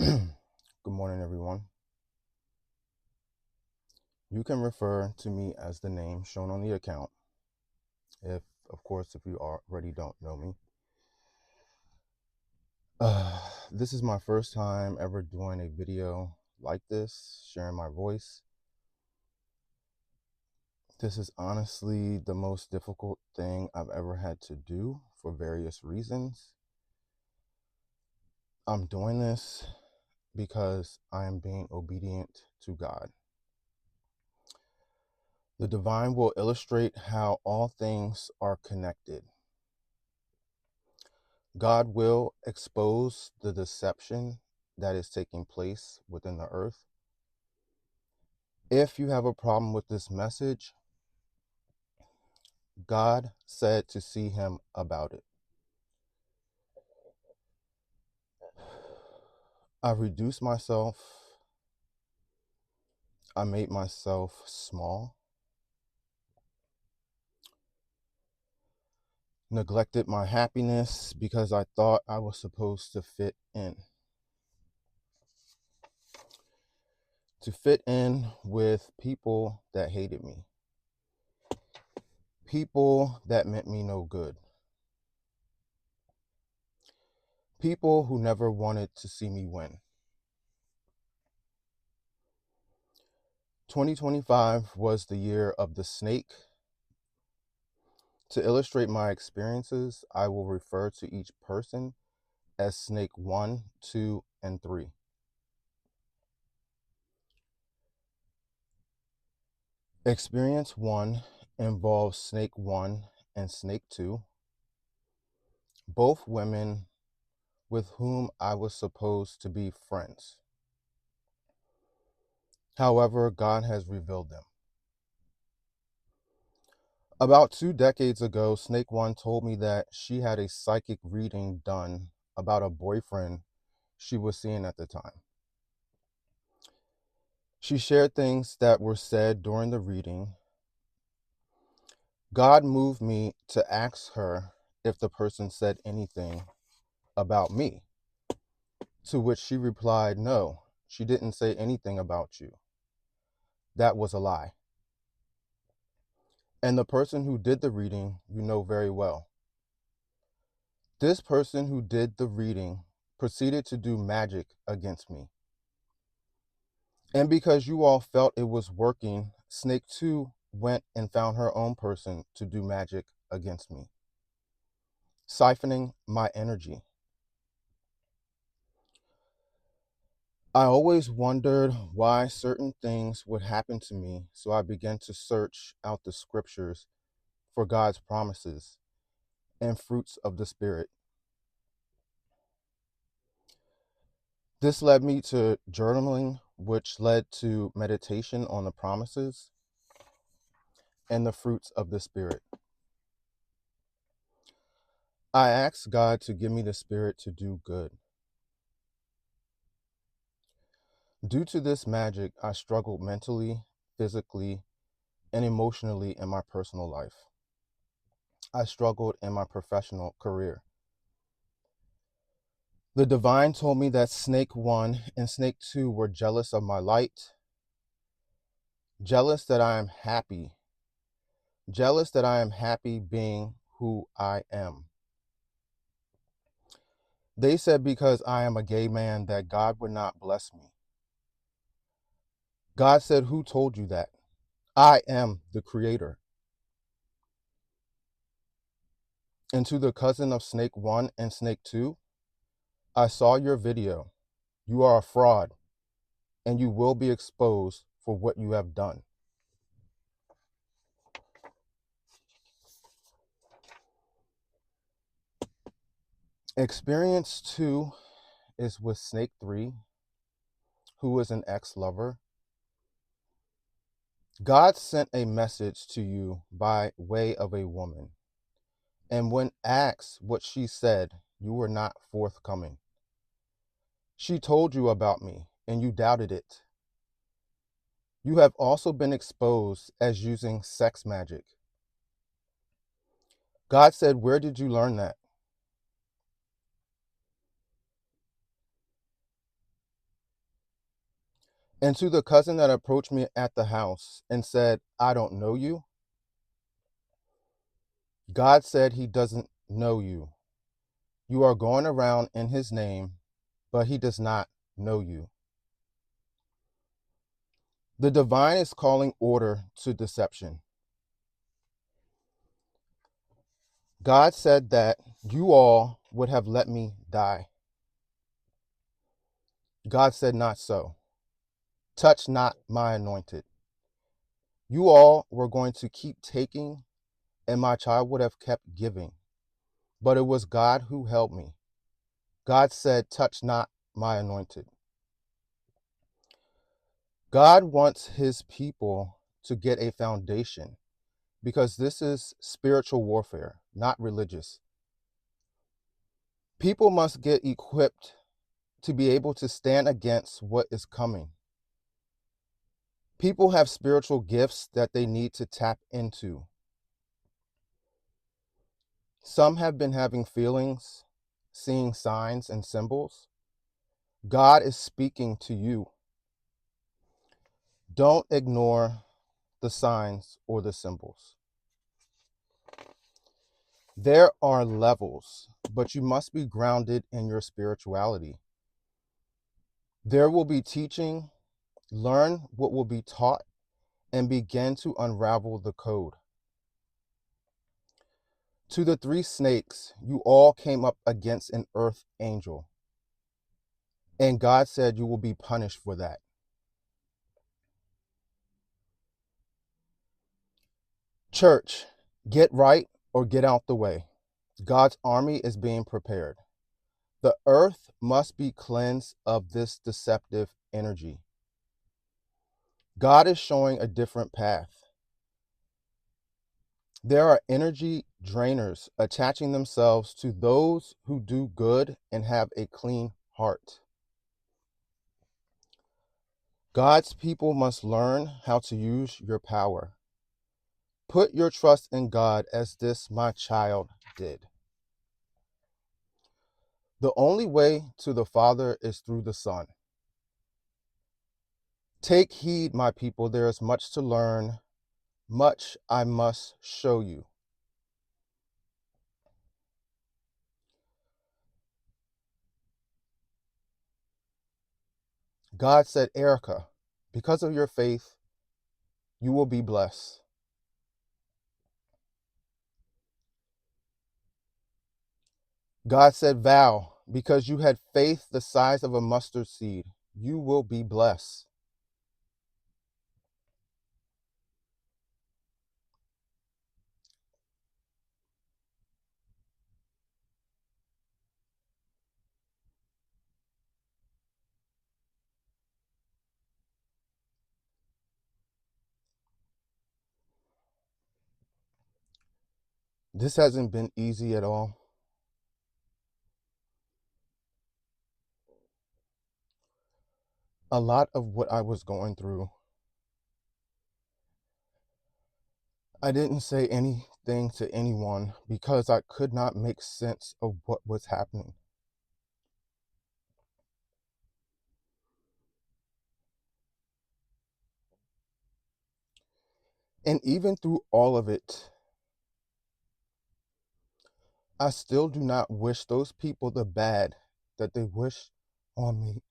Good morning, everyone. You can refer to me as the name shown on the account, if, of course, if you already don't know me. This is my first time ever doing a video like this, sharing my voice. This is honestly the most difficult thing I've ever had to do for various reasons. I'm doing this because I am being obedient to God. The divine will illustrate how all things are connected. God will expose the deception that is taking place within the earth. If you have a problem with this message, God said to see him about it. I reduced myself. I made myself small, neglected my happiness because I thought I was supposed to fit in with people that hated me, people that meant me no good, people who never wanted to see me win. 2025 was the year of the snake. To illustrate my experiences, I will refer to each person as snake 1, 2, and 3. Experience 1 involves snake 1 and snake 2, both women with whom I was supposed to be friends. However, God has revealed them. About 2 decades ago, snake 1 told me that she had a psychic reading done about a boyfriend she was seeing at the time. She shared things that were said during the reading. God moved me to ask her if the person said anything about me, to which she replied, "No, she didn't say anything about you. That was a lie." And the person who did the reading, you know very well. This person who did the reading proceeded to do magic against me. And because you all felt it was working, Snake 2 went and found her own person to do magic against me, siphoning my energy. I always wondered why certain things would happen to me, so I began to search out the scriptures for God's promises and fruits of the Spirit. This led me to journaling, which led to meditation on the promises and the fruits of the Spirit. I asked God to give me the Spirit to do good. Due to this magic, I struggled mentally, physically, and emotionally in my personal life. I struggled in my professional career. The divine told me that snake 1 and snake 2 were jealous of my light, jealous that I am happy, jealous that I am happy being who I am. They said because I am a gay man that God would not bless me. God said, "Who told you that? I am the creator." And to the cousin of snake 1 and snake 2, I saw your video. You are a fraud, and you will be exposed for what you have done. Experience 2 is with snake 3, who is an ex-lover. God sent a message to you by way of a woman, and when asked what she said, you were not forthcoming. She told you about me, and you doubted it. You have also been exposed as using sex magic. God said, "Where did you learn that?" And to the cousin that approached me at the house and said, I don't know you, God said he doesn't know you. You are going around in his name, but he does not know you. The divine is calling order to deception. God said that you all would have let me die. God said, not so. Touch not my anointed. You all were going to keep taking, and my child would have kept giving. But it was God who held me. God said, touch not my anointed. God wants his people to get a foundation because this is spiritual warfare, not religious. People must get equipped to be able to stand against what is coming. People have spiritual gifts that they need to tap into. Some have been having feelings, seeing signs and symbols. God is speaking to you. Don't ignore the signs or the symbols. There are levels, but you must be grounded in your spirituality. There will be teaching, learn what will be taught, and begin to unravel the code. To the three snakes, you all came up against an earth angel. And God said you will be punished for that. Church, get right or get out the way. God's army is being prepared. The earth must be cleansed of this deceptive energy. God is showing a different path. There are energy drainers attaching themselves to those who do good and have a clean heart. God's people must learn how to use your power. Put your trust in God as this my child did. The only way to the Father is through the Son. Take heed, my people, there is much to learn, much I must show you. God said, Erica, because of your faith, you will be blessed. God said, Val, because you had faith the size of a mustard seed, you will be blessed. This hasn't been easy at all. A lot of what I was going through, I didn't say anything to anyone because I could not make sense of what was happening. And even through all of it, I still do not wish those people the bad that they wish on me.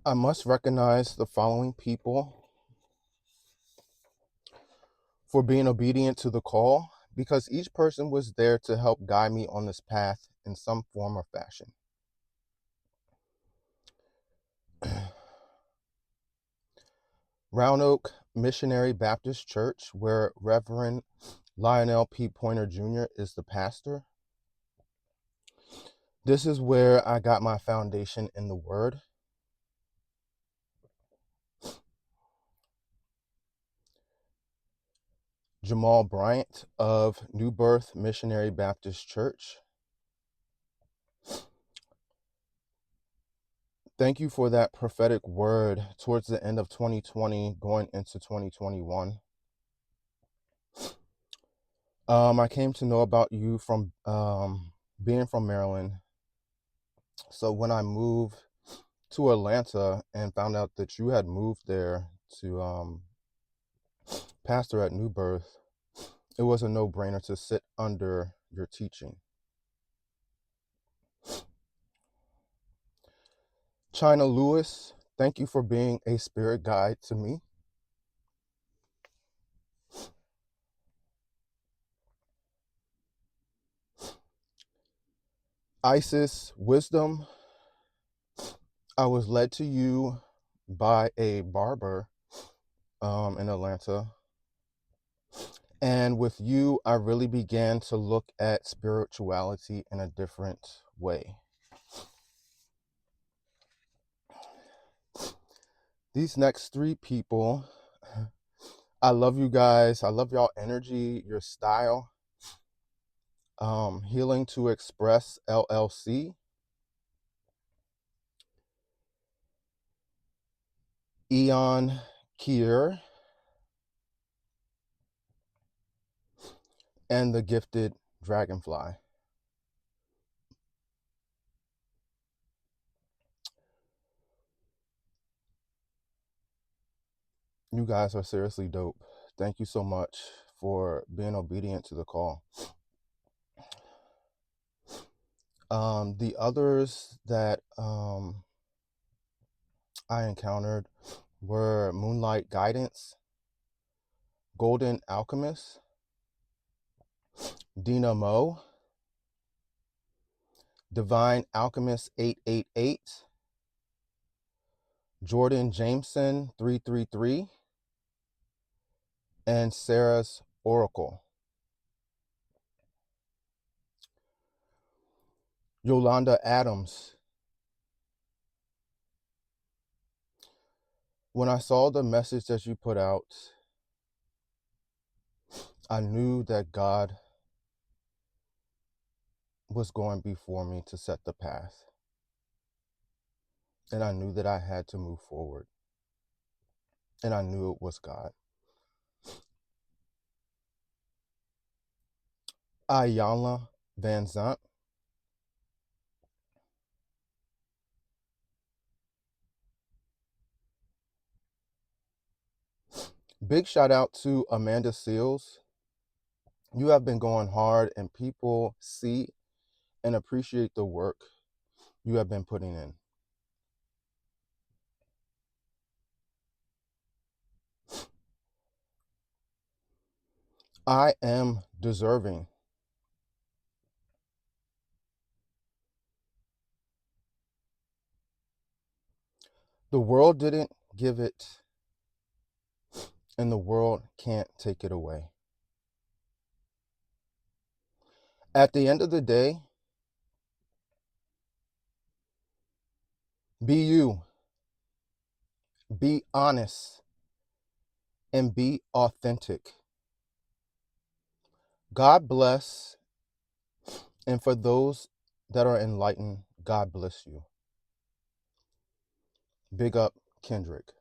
I must recognize the following people for being obedient to the call because each person was there to help guide me on this path in some form or fashion. Round Oak Missionary Baptist Church, where Reverend Lionel P. Pointer Jr. is the pastor. This is where I got my foundation in the Word. Jamal Bryant of New Birth Missionary Baptist Church. Thank you for that prophetic word towards the end of 2020, going into 2021. I came to know about you from being from Maryland. So when I moved to Atlanta and found out that you had moved there to pastor at New Birth, it was a no-brainer to sit under your teaching. China Lewis, thank you for being a spirit guide to me. Isis Wisdom, I was led to you by a barber in Atlanta. And with you, I really began to look at spirituality in a different way. These next three people, I love you guys. I love y'all energy, your style. Healing to Express LLC. Eon Kier. And the Gifted Dragonfly. You guys are seriously dope. Thank you so much for being obedient to the call. The others that I encountered were Moonlight Guidance, Golden Alchemist, Dina Mo, Divine Alchemist 888, Jordan Jameson 333, and Sarah's Oracle. Yolanda Adams. When I saw the message that you put out, I knew that God was going before me to set the path. And I knew that I had to move forward. And I knew it was God. Ayanna Van Zant. Big shout out to Amanda Seals. You have been going hard, and people see and appreciate the work you have been putting in. I am deserving. The world didn't give it, and the world can't take it away. At the end of the day, be you, be honest, and be authentic. God bless, and for those that are enlightened, God bless you. Big up, Kendrick.